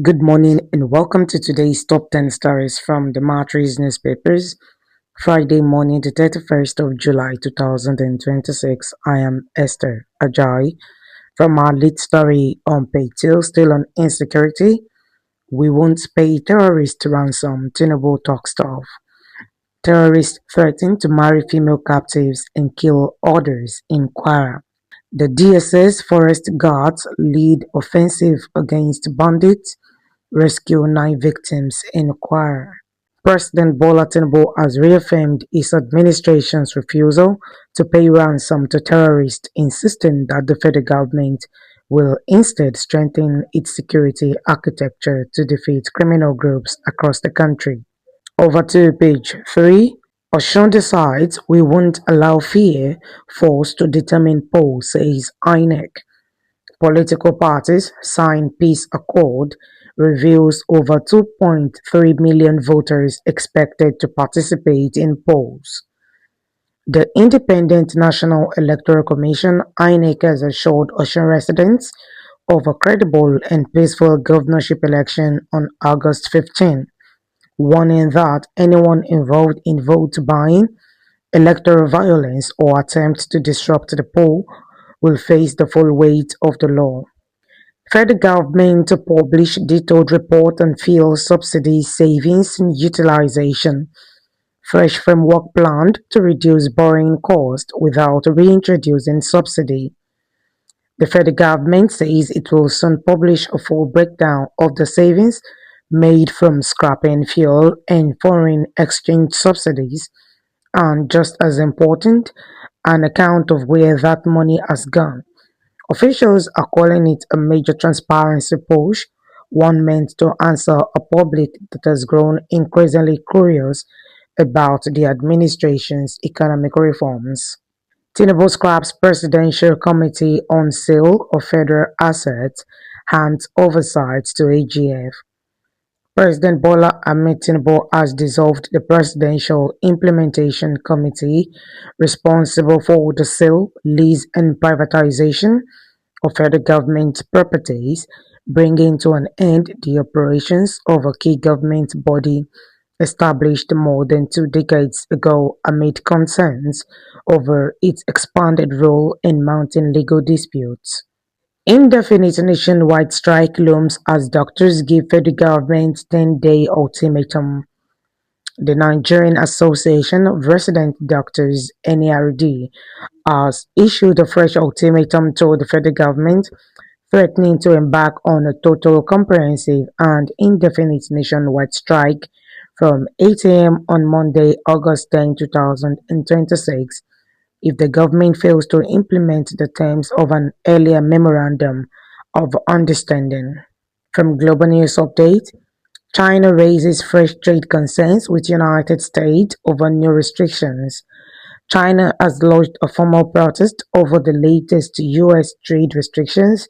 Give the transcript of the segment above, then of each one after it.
Good morning and welcome to today's top 10 stories from TheMatrix newspapers. Friday morning, the 31st of July 2026. I am Esther Ajay from our lead story on page 2, still on insecurity. We won't pay terrorist ransom, Tinubu talks tough. Terrorists threaten to marry female captives and kill others in Kwara. The DSS Forest Guards lead offensive against bandits, rescue 9 victims in Kwara. President Bola Tinubu has reaffirmed his administration's refusal to pay ransom to terrorists, insisting that the federal government will instead strengthen its security architecture to defeat criminal groups across the country. Over to page 3. Oshun decides we won't allow fear force to determine polls, says INEC. Political parties sign peace accord reveals over 2.3 million voters expected to participate in polls. The Independent National Electoral Commission (INEC) has assured Osun residents of a credible and peaceful governorship election on August 15, warning that anyone involved in vote buying, electoral violence, or attempt to disrupt the poll will face the full weight of the law. Federal government to publish detailed report on fuel subsidy savings and utilization. Fresh framework planned to reduce borrowing cost without reintroducing subsidy. The federal government says it will soon publish a full breakdown of the savings made from scrapping fuel and foreign exchange subsidies, and just as important, an account of where that money has gone. Officials are calling it a major transparency push, one meant to answer a public that has grown increasingly curious about the administration's economic reforms. Tinubu scraps Presidential Committee on Sale of Federal Assets, hands oversight to AGF. President Bola Ahmed Tinubu has dissolved the Presidential Implementation Committee responsible for the sale, lease, and privatization of federal government properties, bringing to an end the operations of a key government body established more than 2 decades ago amid concerns over its expanded role in mounting legal disputes. Indefinite nationwide strike looms as doctors give federal government 10-day ultimatum. The Nigerian Association of Resident Doctors (NARD) has issued a fresh ultimatum to the federal government, threatening to embark on a total, comprehensive, and indefinite nationwide strike from 8 a.m. on Monday, August 10, 2026, if the government fails to implement the terms of an earlier memorandum of understanding. From Global News Update, China raises fresh trade concerns with United States over new restrictions. China has lodged a formal protest over the latest U.S. trade restrictions,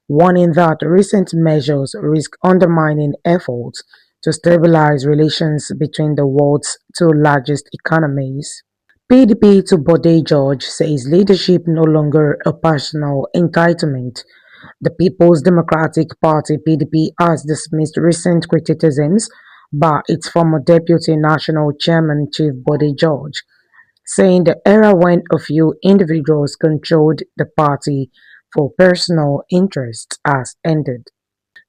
warning that recent measures risk undermining efforts to stabilize relations between the world's two largest economies. PDP to Bode George says leadership no longer a personal entitlement. The People's Democratic Party (PDP) has dismissed recent criticisms by its former Deputy National Chairman Chief Bode George, saying the era when a few individuals controlled the party for personal interests has ended.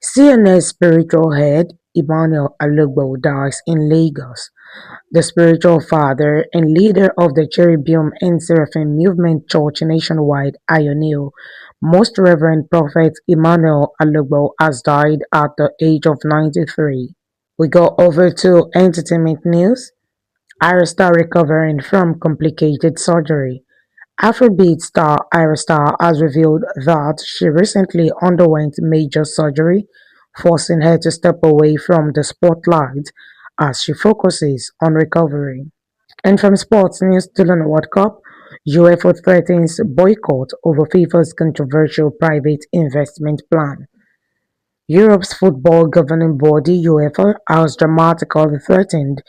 CNS spiritual head Emmanuel Alugbo dies in Lagos. The spiritual father and leader of the Cherubim and Seraphim Movement Church nationwide, Ionil, Most Reverend Prophet Emmanuel Alugbo, has died at the age of 93. We go over to entertainment news. Arista recovering from complicated surgery. Afrobeat star Arista has revealed that she recently underwent major surgery, forcing her to step away from the spotlight as she focuses on recovery. And from sports news, still on the World Cup, UEFA threatens boycott over FIFA's controversial private investment plan. Europe's football governing body UEFA has dramatically threatened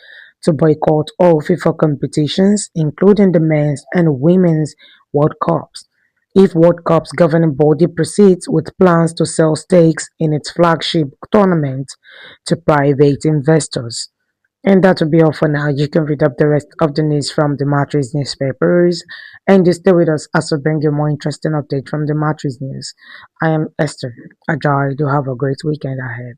to boycott all FIFA competitions, including the men's and women's World Cups, if World Cup's governing body proceeds with plans to sell stakes in its flagship tournament to private investors. And that will be all for now. You can read up the rest of the news from the Matrix newspapers and just stay with us as we bring you more interesting updates from the Matrix news. I am Esther Ajay. Do have a great weekend ahead.